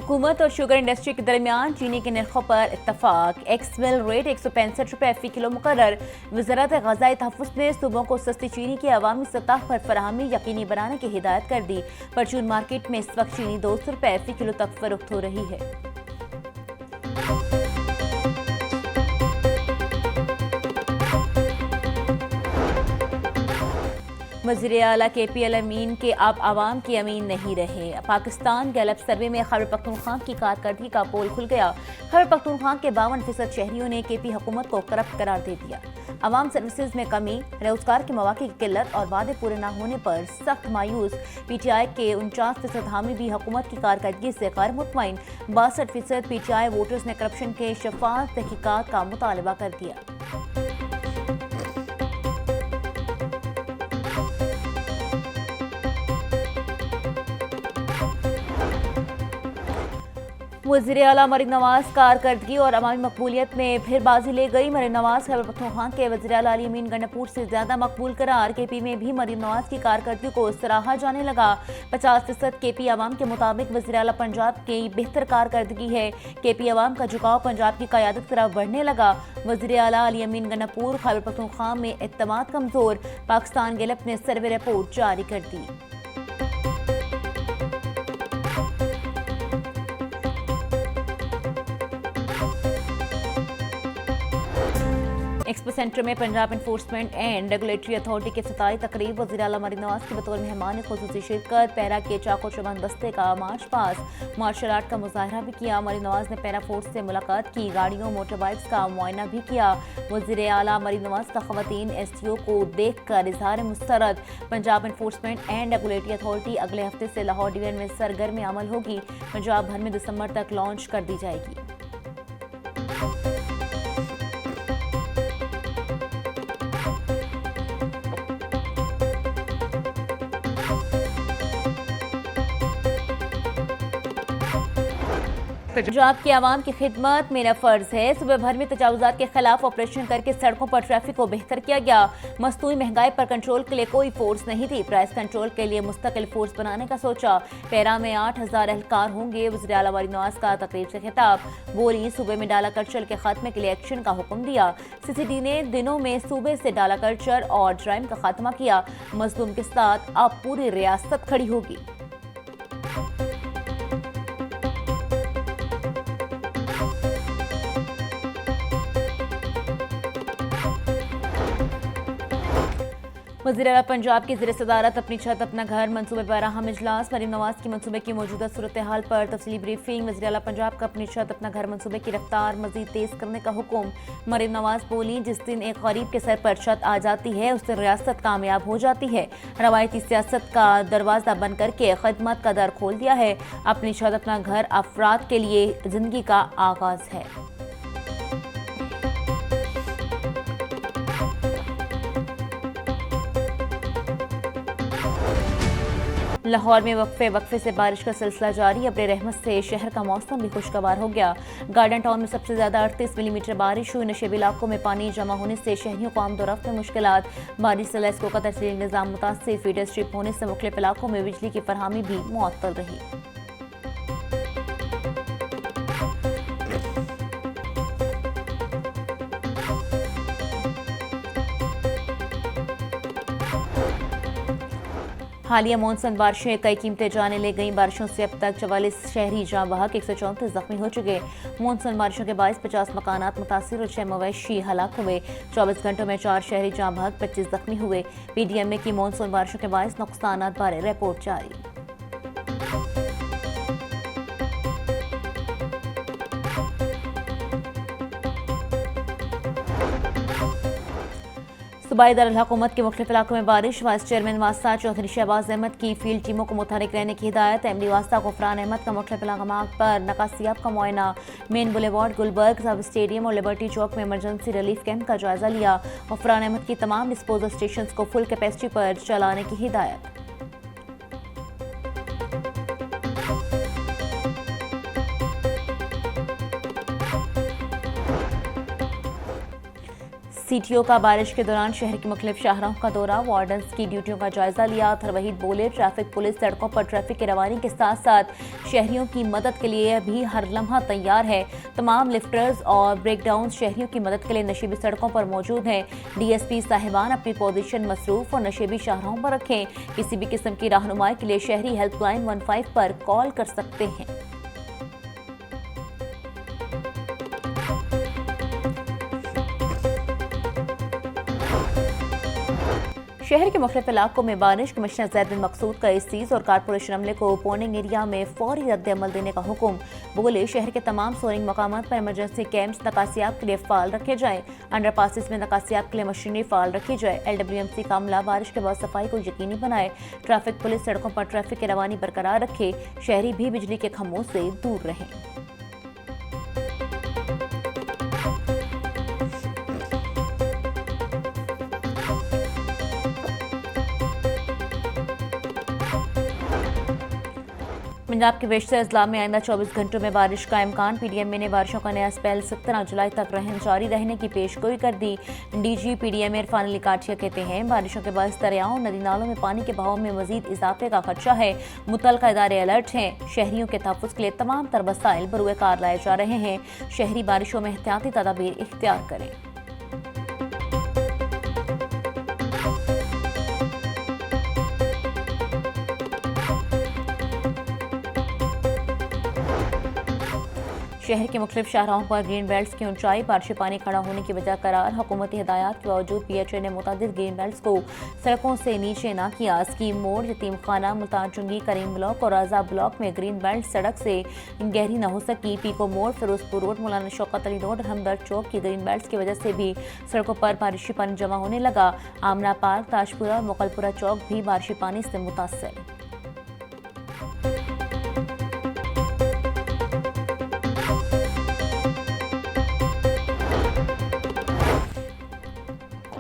हुकूमत और sugar industry के दरमियान चीनी के नरखों पर इत्तफाक। एक्स मिल रेट 165 रुपये फी किलो मुकर्रर। वज़ारत ग़ज़ाई तहफ़्फ़ुज़ ने सूबों को सस्ती चीनी की अवामी सतह पर फराहमी यकीनी बनाने की हिदायत कर दी। परचून मार्केट में इस वक्त चीनी 200 रुपये फी किलो तक फरोख्त हो रही है। वज़ीर आला KP अमीन के अब आवाम की अमीन नहीं रहे। पाकिस्तान गैलप सर्वे में खैबर पख्तूनख्वा की कारकर्दगी का पोल खुल गया। खैबर पख्तूनख्वा के 52% शहरियों ने KP हुकूमत को करप्ट करार दे दिया। अवाम सर्विसेज में कमी, रोजगार के मौके की किल्लत और वादे पूरे न होने पर सख्त मायूस। PTI के 49% हामी भी हुकूमत की कारकर्दगी से गैर मुतमईन। 62% PTI वोटर्स ने करप्शन के शफाफ तहकीकात का मुतालबा कर दिया। वज़ीर आला मरीम नवाज कारकर्दगी और अवामी मकबूलियत में फिर बाजी ले गई। मरीम नवाज खैबर पख्तूनख्वा के वज़ीर आला अली अमीन गंडापुर से ज्यादा मकबूल करार। KP में भी मरीम नवाज की कारकर्दगी को सराहा जाने लगा। 50% KP अवाम के मुताबिक वज़ीर आला पंजाब की बेहतर कारकर्दगी है। KP अवाम का झुकाव पंजाब की क़यादत की तरफ बढ़ने लगा। वज़ीर आला अली अमीन गंडापुर खैबर पख्तूनख्वा में एतमाद कमजोर। पाकिस्तान गैलप ने सर्वे रिपोर्ट जारी कर दी। एक्सपो सेंटर में Punjab enforcement and regulatory authority के इफ्तिताही तकरीब। वज़ीर आला मरीम नवाज की बतौर मेहमान खुसूसी शिरकत। पैरा के चाको चबंद दस्ते का मार्च पास। मार्शल आर्ट का मुजाहरा भी किया। मरीम नवाज ने पैरा फोर्स से मुलाकात की। गाड़ियों मोटर बाइक्स का मुआयना भी किया। वज़ीर आला मरीम नवाज का खवातीन STO को देख कर इजहार मुस्तरद। Punjab enforcement and regulatory authority अगले हफ्ते से लाहौर डिवीजन में सरगर्म अमल होगी। पंजाब भर में दिसंबर तक लॉन्च कर दी जाएगी। पंजाब की आवाम की खिदमत मेरा फर्ज है। सुबह भर में तजावुजात के खिलाफ ऑपरेशन करके सड़कों पर ट्रैफिक को बेहतर किया गया। मस्तूई महंगाई पर कंट्रोल के लिए कोई फोर्स नहीं थी। प्राइस कंट्रोल के लिए मुस्तकिल फोर्स बनाने का सोचा। पैरा में 8000 एहलकार होंगे। वज़ीर आला मरीम नवाज का तकरीब से खिताब। बोली सूबे में डाला कल्चर के खात्मे के लिए एक्शन का हुक्म दिया। CCD ने दिनों में सूबे से डाला कल्चर और ड्राइम का खात्मा किया। मजलूम के साथ अब पूरी रियासत खड़ी होगी। वज़ीर आला पंजाब की ज़ेर सदारत अपनी छत अपना घर मनसूबे पर अहम इजलास। मरीम नवाज की मनसूबे की मौजूदा सूरत हाल पर तफसीली ब्रीफिंग। वज़ीर आला पंजाब का अपनी छत अपना घर मनसूबे की रफ्तार मजीद तेज करने का हुक्म। मरीम नवाज बोली, जिस दिन एक गरीब के सर पर छत आ जाती है उस दिन रियासत कामयाब हो जाती है। रवायती सियासत का दरवाज़ा बंद करके खिदमत का दर खोल दिया है। अपनी छत अपना घर अफराद के लिए जिंदगी का आगाज है। लाहौर में वक्फे से बारिश का सिलसिला जारी। अब्र रहमत से शहर का मौसम भी खुशगवार हो गया। गार्डन टाउन में सबसे ज्यादा 38 मिलीमीटर बारिश हुई। नशेबी इलाकों में पानी जमा होने से शहरियों को आमदोरफ्त में मुश्किलात। बारिश से लैस को का तर्सीली निज़ाम मुतासिर। फीडर स्ट्रिप होने से मुख्तलिफ इलाकों में बिजली की फरहमी भी मुअत्तल रही। हालिया मॉनसून बारिशें कई कीमतें जाने ले गई। बारिशों से अब तक 44 शहरी जाँ बहक, 134 जख्मी हो चुके। मॉनसून बारिशों के बायस 50 मकानात मुतासिर और 6 मवेशी हलाक हुए। 24 घंटों में 4 शहरी जाँ बहक, 25 जख्मी हुए। PDMA की मॉनसून बारिशों के बायस नुकसानात बारे रिपोर्ट जारी। सूबाई दारुल-हुकूमत के मुख्तलिफ इलाकों में बारिश। वाइस चेयरमैन वास्ता चौधरी शहबाज अहमद की फील्ड टीमों को मुतहरिक रहने की हिदायत। MD वास्ता गुफरान अहमद का मुख्तलिफ इलाकात पर नकासियाब का मुआयना। मेन बुलेवार्ड, गुलबर्ग सब स्टेडियम और लिबर्टी चौक में इमरजेंसी रिलीफ कैंप का जायजा लिया। गुफरान अहमद की तमाम डिस्पोजल स्टेशन को फुल कैपेसिटी पर चलाने की हिदायत। सीटीओ का बारिश के दौरान शहर के मुख्तलिफ शाहराहों का दौरा, वार्डन्स की ड्यूटियों का जायजा लिया। अतहर वहीद बोले, ट्रैफिक पुलिस सड़कों पर ट्रैफिक की रवानी के साथ साथ शहरियों की मदद के लिए भी हर लम्हा तैयार है। तमाम लिफ्टर्स और ब्रेकडाउन शहरियों की मदद के लिए नशीबी सड़कों पर मौजूद हैं। डीएसपी साहिबान अपनी पोजीशन मसरूफ और नशीबी शाहराहों पर रखें। किसी भी किस्म की रहनुमाई के लिए शहरी हेल्पलाइन 15 पर कॉल कर सकते हैं। शहर के मुख्तलिफ इलाकों में बारिश, कमिश्नर जैद बिन मकसूद का इस चीज और कारपोरेशन अमले को पोर्निंग एरिया में फौरी रद्द अमल देने का हुक्म। बोले, शहर के तमाम सोरिंग मकामात पर इमरजेंसी कैंप्स नकासियाब के लिए फाल रखे जाएं। अंडरपासिस में नकासियाब के लिए मशीनरी फाल रखी जाए। LWMC का अमला बारिश के बाद सफाई को यकीनी बनाए। ट्रैफिक पुलिस सड़कों पर ट्रैफिक की रवानी बरकरार रखे। शहरी भी बिजली के खंभों से दूर रहें। पंजाब के बेशतर अजला में आइंदा 24 घंटों में बारिश का इम्कान। PDMA ने बारिशों का नया स्पेल 17 जुलाई तक जारी रहने की पेशगोई कर दी। DG PDMA इरफान अली काठिया कहते हैं, बारिशों के बाद दरियाओं, नदी नालों में पानी के बहाव में मजीद इजाफे का खदशा है। मुतल्लिका इदारे अलर्ट हैं। शहरियों के तहफ़्फ़ुज़ के लिए तमाम तर वसाइल बरूए कार लाए जा रहे हैं। शहरी बारिशों में एहतियाती तदाबीर इख्तियार करें। शहर के मुख्तलिफ शाहराहों पर ग्रीन बेल्ट्स की ऊंचाई, बारिशी पानी खड़ा होने की वजह करार। हुकूमती हिदायत के बावजूद PHA ने मुतादिद ग्रीन बेल्ट्स को सड़कों से नीचे न किया। स्कीम मोड़, यतीम खाना, मुल्तान चुंगी, करीम ब्लॉक और आज़ा ब्लॉक में ग्रीन बेल्ट सड़क से गहरी न हो सकी। पीको मोड़, फिरोजपुर रोड, मौलाना शौकत अली रोड और हमदर्द चौक की ग्रीन बेल्ट्स की वजह से भी सड़कों पर बारिशी पानी जमा होने लगा। आमना पार्क, ताजपुरा और मुगलपुरा चौक भी बारिशी पानी से मुतासर।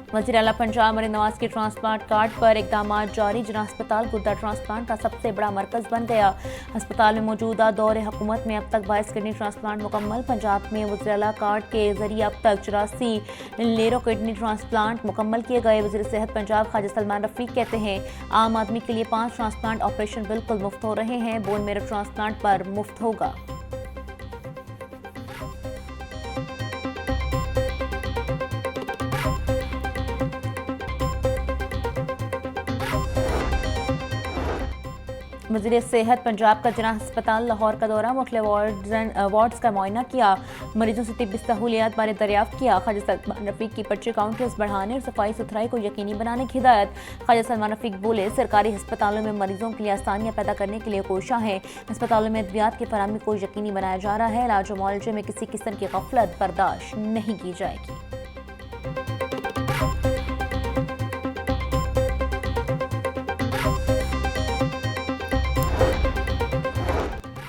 वज़ीर आला पंजाब मरीन नवाज के ट्रांसप्लांट कार्ड पर इकदाम जारी। जिला अस्पताल गुर्दा ट्रांसप्लांट का सबसे बड़ा मरकज बन गया। अस्पताल में मौजूदा दौरे हुकूमत में अब तक 22 किडनी ट्रांसप्लांट मुकम्मल। पंजाब में वज़ीर आला कार्ड के जरिए अब तक 84 लेरो किडनी ट्रांसप्लांट मुकम्मल किए गए। वज़ीर सेहत पंजाब ख्वाजा सलमान रफीक कहते हैं, आम आदमी के लिए 5 ट्रांसप्लांट ऑपरेशन बिल्कुल मुफ्त हो रहे हैं। बोन मेरो ट्रांसप्लांट पर मुफ्त होगा। वज़ीर सेहत पंजाब का जिला अस्पताल लाहौर का दौरा, मुख्तलिफ वार्ड्स का मुआयना किया। मरीजों से तिब्बी सहूलियात बारे दरियाफ्त किया। ख्वाजा सलमान रफीक की पर्ची काउंटर्स बढ़ाने और सफाई सुथराई को यकीनी बनाने की हिदायत। ख्वाजा सलमान रफीक बोले, सरकारी अस्पतालों में मरीजों के लिए आसानियाँ पैदा करने के लिए कोशिशां हैं। अस्पतालों में अद्वियात की फराहमी को यकीनी बनाया जा रहा है। इलाज और मुआलजे में किसी किस्म की गफलत बर्दाश्त नहीं की जाएगी।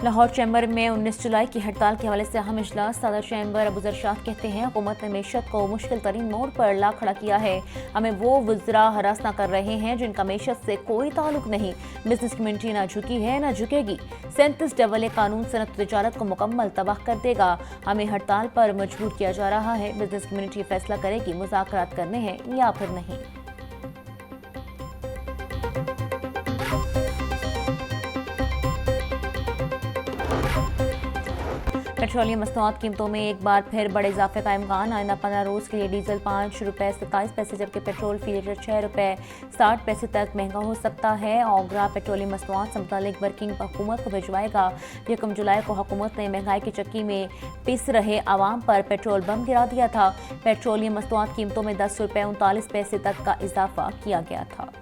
लाहौर चैम्बर में 19 जुलाई की हड़ताल के हवाले से अहम इजलास। सदर चैम्बर अबू जरशाद कहते हैं, हुकूमत ने मैशत को मुश्किल तरीन मोड़ पर ला खड़ा किया है। हमें वो वज़रा हरास न कर रहे हैं जिनका मैशत से कोई ताल्लुक नहीं। बिजनेस कम्युनिटी ना झुकी है ना झुकेगी। 37 कानून सनत तिजारत को मुकम्मल तबाह कर देगा। हमें हड़ताल पर मजबूर किया जा रहा है। बिजनेस कम्युनिटी फैसला करेगी मुज़ाकरात करने हैं या फिर नहीं। पेट्रोलियम मसनूआत कीमतों में एक बार फिर बड़े इजाफे का इम्कान। आइंदा 15 रोज़ के लिए डीजल 5 रुपये 27 पैसे जबकि पेट्रोल फी लीटर 6 रुपये 60 पैसे तक महंगा हो सकता है। ओगरा पेट्रोलियम मसनूआत से मुतालिक वर्किंग हुकूमत को भिजवाएगा। 1 जुलाई को हुकूमत ने महंगाई की चक्की में पिस रहे आवाम पर पेट्रोल बम गिरा दिया था। पेट्रोलियम मसनूआत कीमतों में 10 रुपये 39 पैसे तक का इजाफा किया गया था।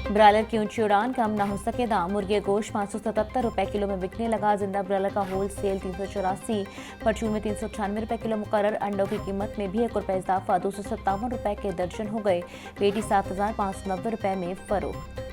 ब्रायलर की ऊंची उड़ान कम न हो सके दाम। मुर्गे गोश्त 577 रुपए किलो में बिकने लगा। जिंदा ब्रायलर का होल सेल 384, परचून में 398 रुपए किलो मुकर्रर। अंडों की कीमत में भी 1 रुपये इजाफा 257 रुपए के दर्जन हो गए। पेटी 7590 रुपए में फरोख्त।